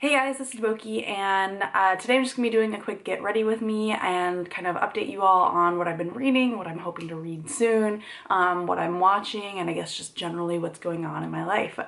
Hey guys, this is Boki, and today I'm just going to be doing a quick get ready with me and kind of update you all on what I've been reading, what I'm hoping to read soon, what I'm watching, and I guess just generally what's going on in my life.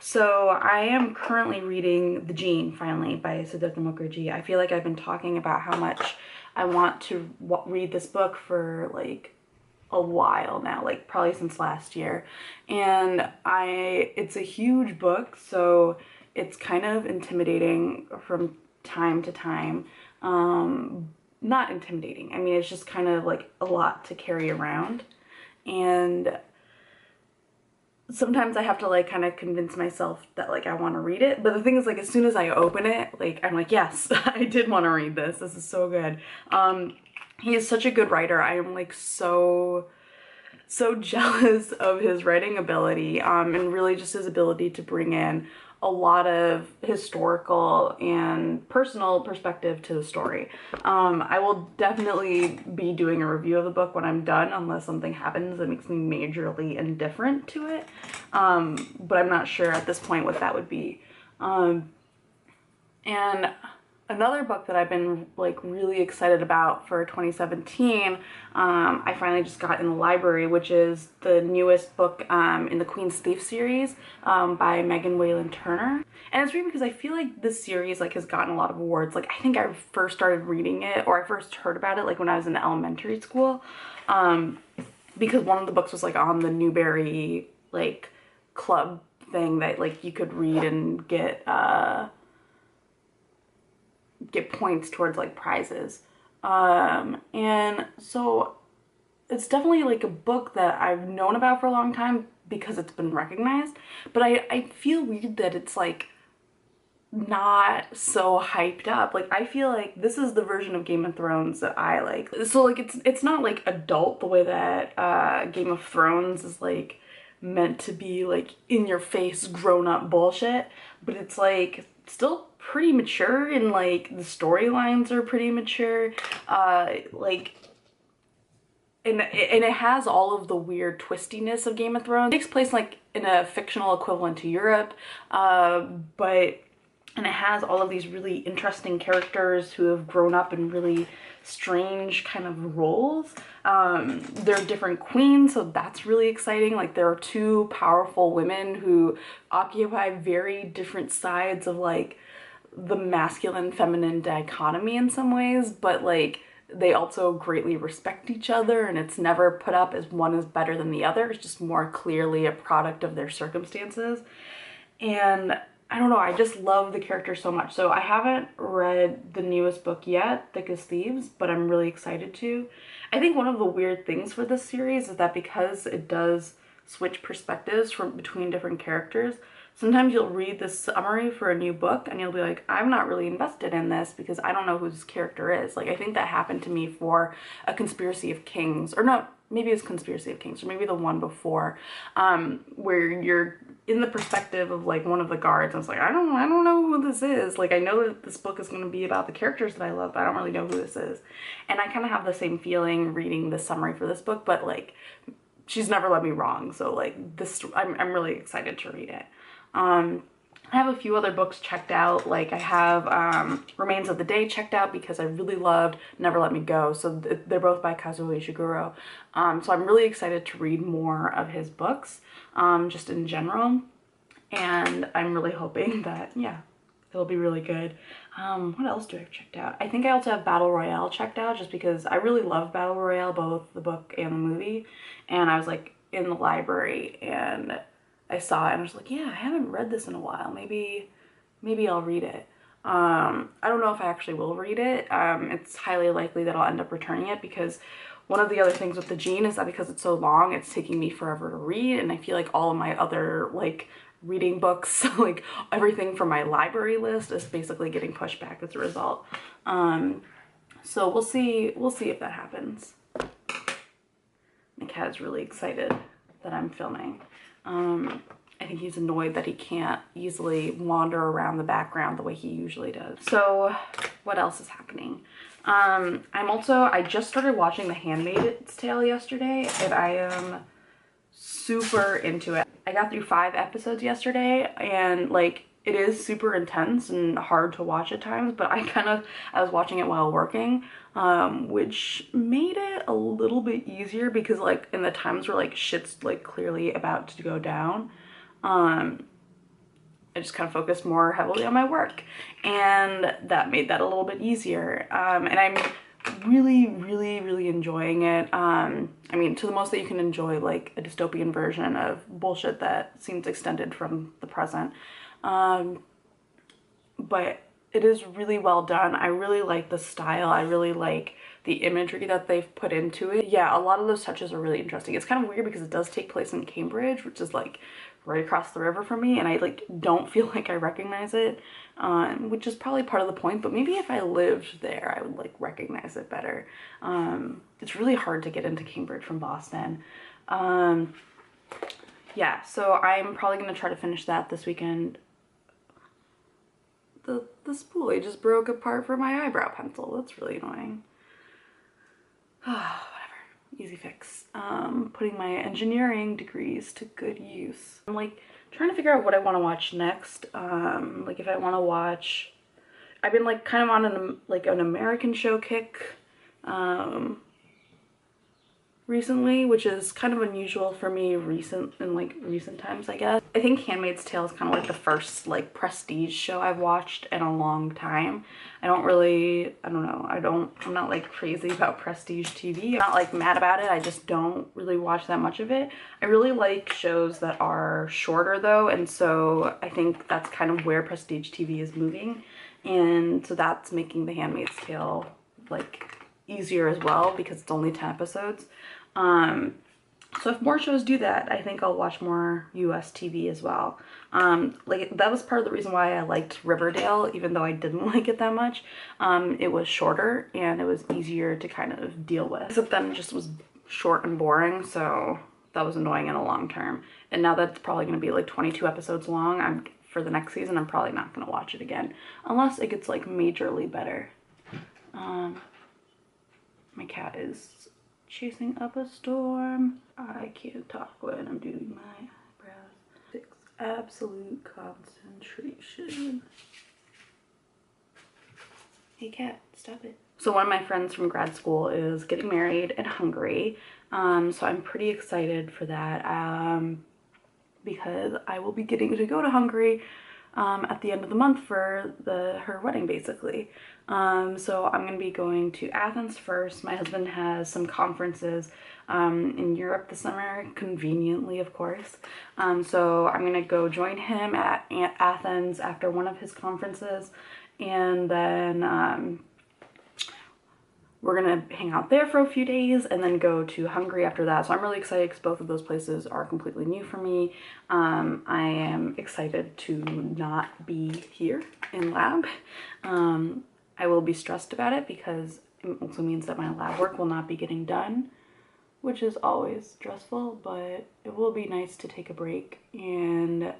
So I am currently reading The Gene, finally, by Sudoku. I feel like I've been talking about how much I want to read this book for like a while now, like probably since last year, and it's a huge book, so it's kind of intimidating from time to time. Not intimidating, I mean, it's just kind of like a lot to carry around, and sometimes I have to like kind of convince myself that like I want to read it. But the thing is, like, as soon as I open it, like I'm like, yes, I did want to read this. This is so good. He is such a good writer. I am like so jealous of his writing ability, and really just his ability to bring in a lot of historical and personal perspective to the story. I will definitely be doing a review of the book when I'm done, unless something happens that makes me majorly indifferent to it. But I'm not sure at this point what that would be. And another book that I've been like really excited about for 2017, I finally just got in the library, which is the newest book in the Queen's Thief series, by Megan Whalen Turner. And it's weird because I feel like this series like has gotten a lot of awards. Like, I think I first started reading it, or I first heard about it like when I was in elementary school, because one of the books was like on the Newbery like club thing that like you could read and get points towards like prizes. And so it's definitely like a book that I've known about for a long time because it's been recognized, but I feel weird that it's like not so hyped up. Like, I feel like this is the version of Game of Thrones that I like. So like it's not like adult the way that Game of Thrones is like meant to be, like in your face grown-up bullshit, but it's like still pretty mature, and like the storylines are pretty mature, like, and it has all of the weird twistiness of Game of Thrones. It takes place like in a fictional equivalent to Europe, and it has all of these really interesting characters who have grown up in really strange kind of roles. There are different queens, so that's really exciting. Like, there are two powerful women who occupy very different sides of like the masculine feminine dichotomy in some ways, but like they also greatly respect each other, and it's never put up as one is better than the other. It's just more clearly a product of their circumstances. And I don't know, I just love the characters so much. So I haven't read the newest book yet, Thick as Thieves, but I'm really excited to. I think one of the weird things for this series is that because it does switch perspectives from between different characters, sometimes you'll read the summary for a new book and you'll be like, I'm not really invested in this because I don't know who this character is. Like, I think that happened to me for A Conspiracy of Kings, or no, maybe it's Conspiracy of Kings, or maybe the one before, where you're in the perspective of like one of the guards. I was like, I don't know who this is. Like, I know that this book is going to be about the characters that I love, but I don't really know who this is. And I kind of have the same feeling reading the summary for this book, but like, she's never led me wrong. So like this, I'm really excited to read it. I have a few other books checked out. Like, I have Remains of the Day checked out because I really loved Never Let Me Go. So they're both by Kazuo Ishiguro. So I'm really excited to read more of his books, just in general. And I'm really hoping that, yeah, it'll be really good. What else do I have checked out? I think I also have Battle Royale checked out, just because I really love Battle Royale, both the book and the movie. And I was like in the library and I saw it and I was like, yeah, I haven't read this in a while. Maybe I'll read it. I don't know if I actually will read it. It's highly likely that I'll end up returning it, because one of the other things with The Gene is that because it's so long, it's taking me forever to read, and I feel like all of my other like reading books, like everything from my library list, is basically getting pushed back as a result. So we'll see if that happens. My cat is really excited that I'm filming. I think he's annoyed that he can't easily wander around the background the way he usually does. So what else is happening? I just started watching The Handmaid's Tale yesterday, and I am super into it. I got through 5 episodes yesterday, and like it is super intense and hard to watch at times, but I was watching it while working, which made it a little bit easier because like in the times where like shit's like clearly about to go down, I just kind of focused more heavily on my work, and that made that a little bit easier. And I'm really enjoying it. I mean, to the most that you can enjoy like a dystopian version of bullshit that seems extended from the present. But it is really well done. I really like the style. I really like the imagery that they've put into it. Yeah, a lot of those touches are really interesting. It's kind of weird because it does take place in Cambridge, which is like right across the river from me, and I like don't feel like I recognize it, which is probably part of the point, but maybe if I lived there I would like recognize it better. It's really hard to get into Cambridge from Boston. Yeah, so I'm probably gonna try to finish that this weekend. The spoolie just broke apart for my eyebrow pencil. That's really annoying. Whatever, easy fix. Putting my engineering degrees to good use. I'm like trying to figure out what I want to watch next. Like if I want to watch, I've been like kind of on an American show kick recently, which is kind of unusual for me in recent times, I guess. I think Handmaid's Tale is kind of like the first like prestige show I've watched in a long time. I don't know, I'm not like crazy about prestige TV. I'm not like mad about it, I just don't really watch that much of it. I really like shows that are shorter though, and so I think that's kind of where prestige TV is moving, and so that's making The Handmaid's Tale like easier as well because it's only 10 episodes. So if more shows do that, I think I'll watch more US TV as well. Like that was part of the reason why I liked Riverdale, even though I didn't like it that much. It was shorter and it was easier to kind of deal with. Except then it just was short and boring, so that was annoying in the long term. And now that's probably going to be like 22 episodes long, for the next season, I'm probably not going to watch it again. Unless it gets like majorly better. My cat is chasing up a storm. I can't talk when I'm doing my eyebrows. 6 absolute concentration. Hey cat, stop it. So one of my friends from grad school is getting married in Hungary. So I'm pretty excited for that because I will be getting to go to Hungary at the end of the month for her wedding, basically. So I'm gonna be going to Athens first. My husband has some conferences in Europe this summer, conveniently, of course. So I'm gonna go join him at Athens after one of his conferences, and then we're gonna hang out there for a few days and then go to Hungary after that. So I'm really excited because both of those places are completely new for me. I am excited to not be here in lab. I will be stressed about it because it also means that my lab work will not be getting done, which is always stressful, but it will be nice to take a break. And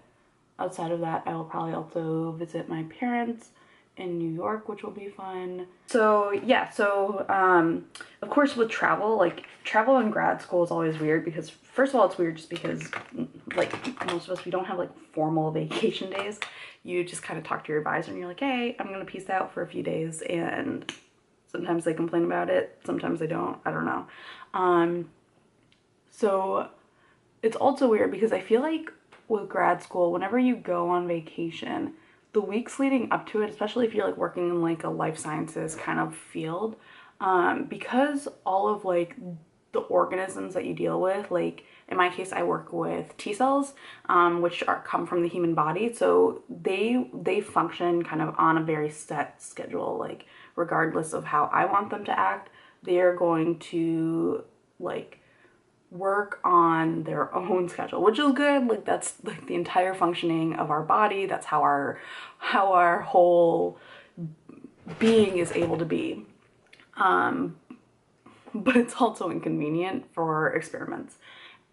outside of that, I will probably also visit my parents in New York, which will be fun. So yeah, of course with travel in grad school is always weird because first of all, it's weird just because like most of us, we don't have like formal vacation days. You just kind of talk to your advisor and you're like, hey, I'm gonna peace out for a few days, and sometimes they complain about it, sometimes they don't, I don't know. So it's also weird because I feel like with grad school, whenever you go on vacation, the weeks leading up to it, especially if you're like working in like a life sciences kind of field, because all of like the organisms that you deal with, like in my case, I work with T cells, which come from the human body. So they function kind of on a very set schedule, like regardless of how I want them to act, they're going to like work on their own schedule, which is good. Like that's like the entire functioning of our body. That's how our whole being is able to be. But it's also inconvenient for experiments.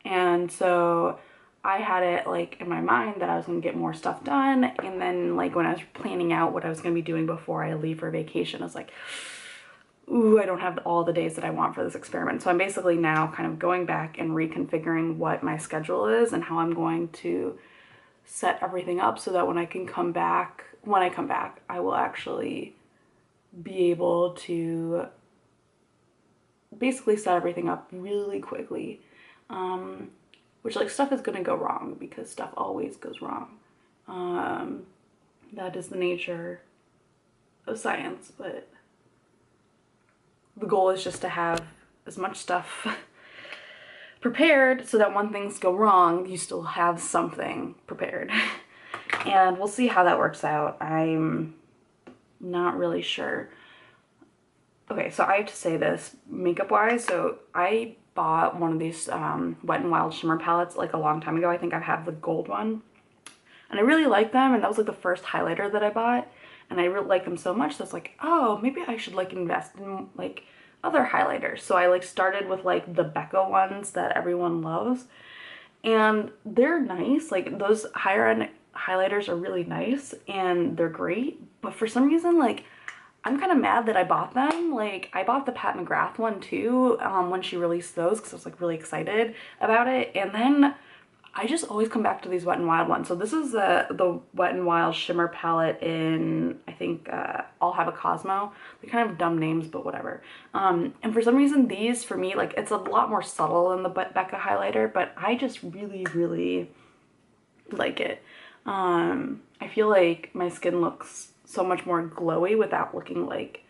And so I had it like in my mind that I was gonna get more stuff done, and then like when I was planning out what I was gonna be doing before I leave for vacation, I was like, ooh, I don't have all the days that I want for this experiment. So I'm basically now kind of going back and reconfiguring what my schedule is and how I'm going to set everything up so that when I come back, I will actually be able to basically set everything up really quickly. Which, like, stuff is gonna go wrong because stuff always goes wrong. That is the nature of science, but the goal is just to have as much stuff prepared so that when things go wrong, you still have something prepared. And we'll see how that works out. I'm not really sure. Okay, so I have to say this makeup wise. So I bought one of these Wet n Wild shimmer palettes like a long time ago. I think I have the gold one, and I really like them, and that was like the first highlighter that I bought, and I really like them so much that I was like, oh, maybe I should like invest in like other highlighters. So I like started with like the Becca ones that everyone loves, and they're nice. Like those higher end highlighters are really nice and they're great, but for some reason, like, I'm kind of mad that I bought them. Like, I bought the Pat McGrath one too when she released those because I was like really excited about it, and then I just always come back to these Wet n Wild ones. So this is the Wet n Wild shimmer palette in, I think, I'll Have a Cosmo. They kind of dumb names, but whatever. And for some reason, these, for me, like, it's a lot more subtle than the Becca highlighter, but I just really, really like it. I feel like my skin looks so much more glowy without looking like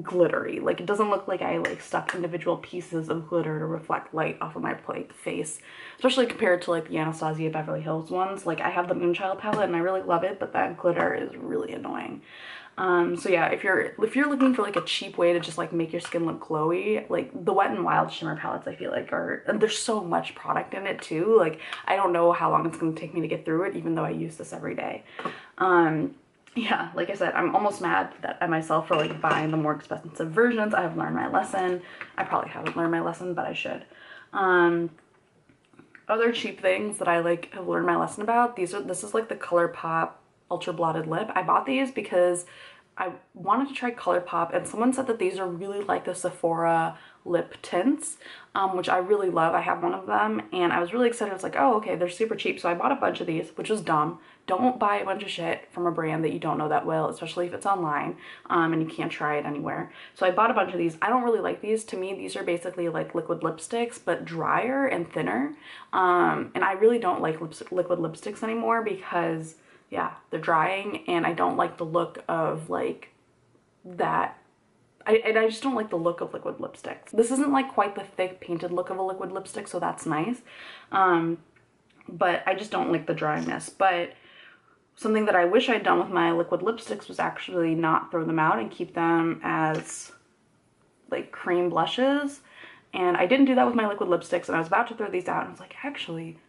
glittery. Like, it doesn't look like I like stuck individual pieces of glitter to reflect light off of my face, especially compared to like the Anastasia Beverly Hills ones. Like, I have the Moonchild palette and I really love it, but that glitter is really annoying. So yeah, if you're looking for like a cheap way to just like make your skin look glowy, like the Wet n Wild shimmer palettes, I feel like and there's so much product in it too. Like, I don't know how long it's going to take me to get through it, even though I use this every day. Yeah, like I said, I'm almost mad at myself for like buying the more expensive versions. I have learned my lesson. I probably haven't learned my lesson, but I should. Other cheap things that I like have learned my lesson about, this is like the ColourPop Ultra Blotted Lip. I bought these because I wanted to try ColourPop, and someone said that these are really like the Sephora lip tints, which I really love. I have one of them, and I was really excited. I was like, oh, okay, they're super cheap. So I bought a bunch of these, which was dumb. Don't buy a bunch of shit from a brand that you don't know that well, especially if it's online, and you can't try it anywhere. So I bought a bunch of these. I don't really like these. To me, these are basically like liquid lipsticks, but drier and thinner. And I really don't like liquid lipsticks anymore because, yeah, they're drying, and I don't like the look of like that. I just don't like the look of liquid lipsticks. This isn't like quite the thick painted look of a liquid lipstick, so that's nice. But I just don't like the dryness. But something that I wish I'd done with my liquid lipsticks was actually not throw them out and keep them as like cream blushes. And I didn't do that with my liquid lipsticks, and I was about to throw these out, and I was like, actually,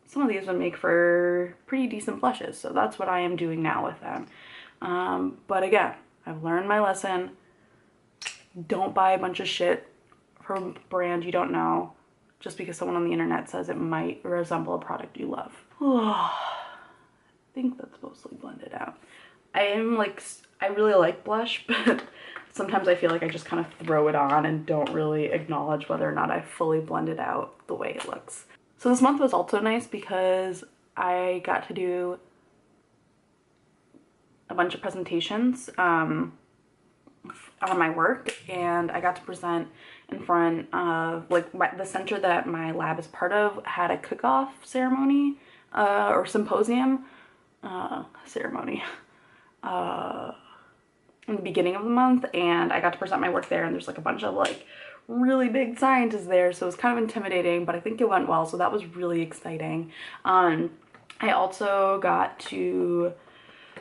some of these would make for pretty decent blushes. So that's what I am doing now with them. But again, I've learned my lesson. Don't buy a bunch of shit from a brand you don't know just because someone on the internet says it might resemble a product you love. I think that's mostly blended out. I really like blush, but sometimes I feel like I just kind of throw it on and don't really acknowledge whether or not I fully blended out the way it looks. So this month was also nice because I got to do a bunch of presentations on my work, and I got to present in front of like the center that my lab is part of had a cook-off ceremony or symposium ceremony in the beginning of the month, and I got to present my work there, and there's like a bunch of like really big scientists there, so it was kind of intimidating, but I think it went well, so that was really exciting. I also got to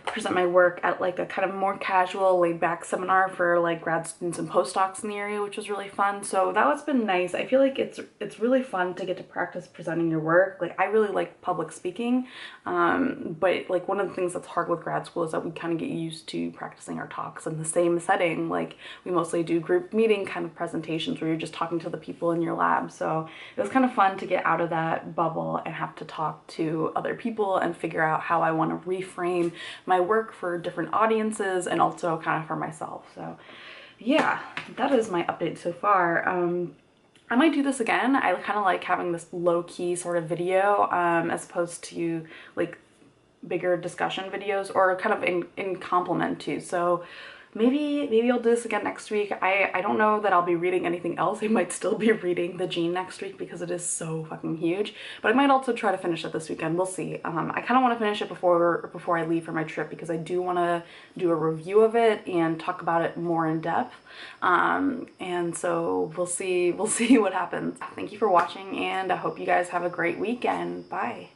present my work at like a kind of more casual laid back seminar for like grad students and postdocs in the area, which was really fun. So that was been nice. I feel like it's really fun to get to practice presenting your work. Like, I really like public speaking, but like one of the things that's hard with grad school is that we kind of get used to practicing our talks in the same setting. Like, we mostly do group meeting kind of presentations where you're just talking to the people in your lab. So it was kind of fun to get out of that bubble and have to talk to other people and figure out how I want to reframe my work for different audiences and also kind of for myself. So yeah, that is my update so far. I might do this again. I kind of like having this low-key sort of video as opposed to like bigger discussion videos, or kind of in complement to. So maybe I'll do this again next week. I don't know that I'll be reading anything else. I might still be reading The Gene next week because it is so fucking huge, but I might also try to finish it this weekend. We'll see. I kind of want to finish it before I leave for my trip, because I do want to do a review of it and talk about it more in depth. And so we'll see what happens. Thank you for watching, and I hope you guys have a great weekend. Bye.